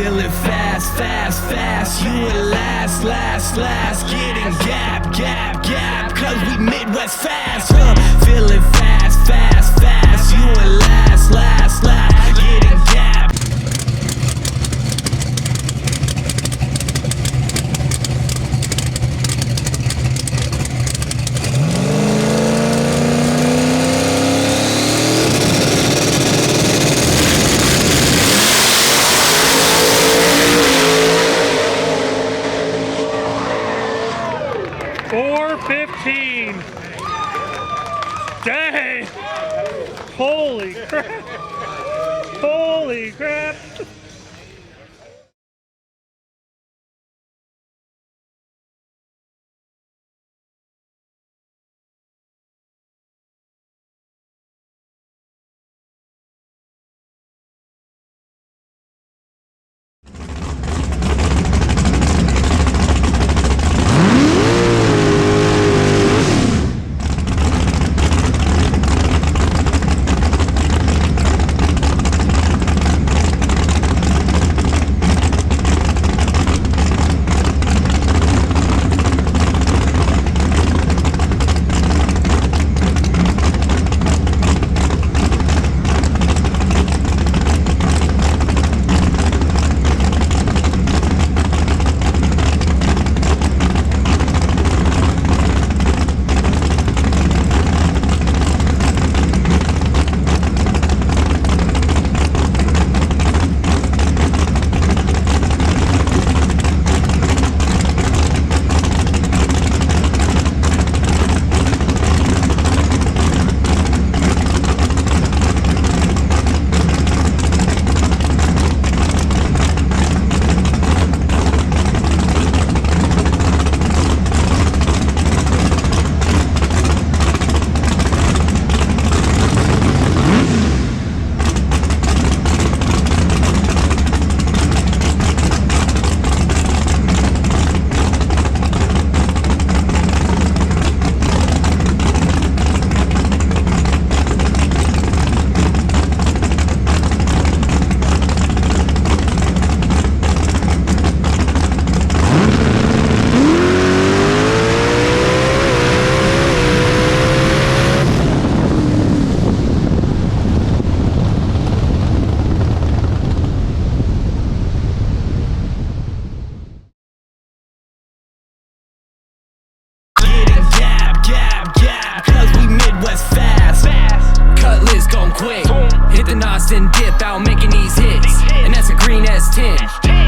feeling fast, fast, fast. You and last, last, last. Getting gap, gap, gap. Cause we Midwest fast, feeling fast, fast, fast. You and last, last, last. Getting gap. Dang! Holy crap! Holy crap! Quick, hit the nos and dip out making these hits, and that's a green S10.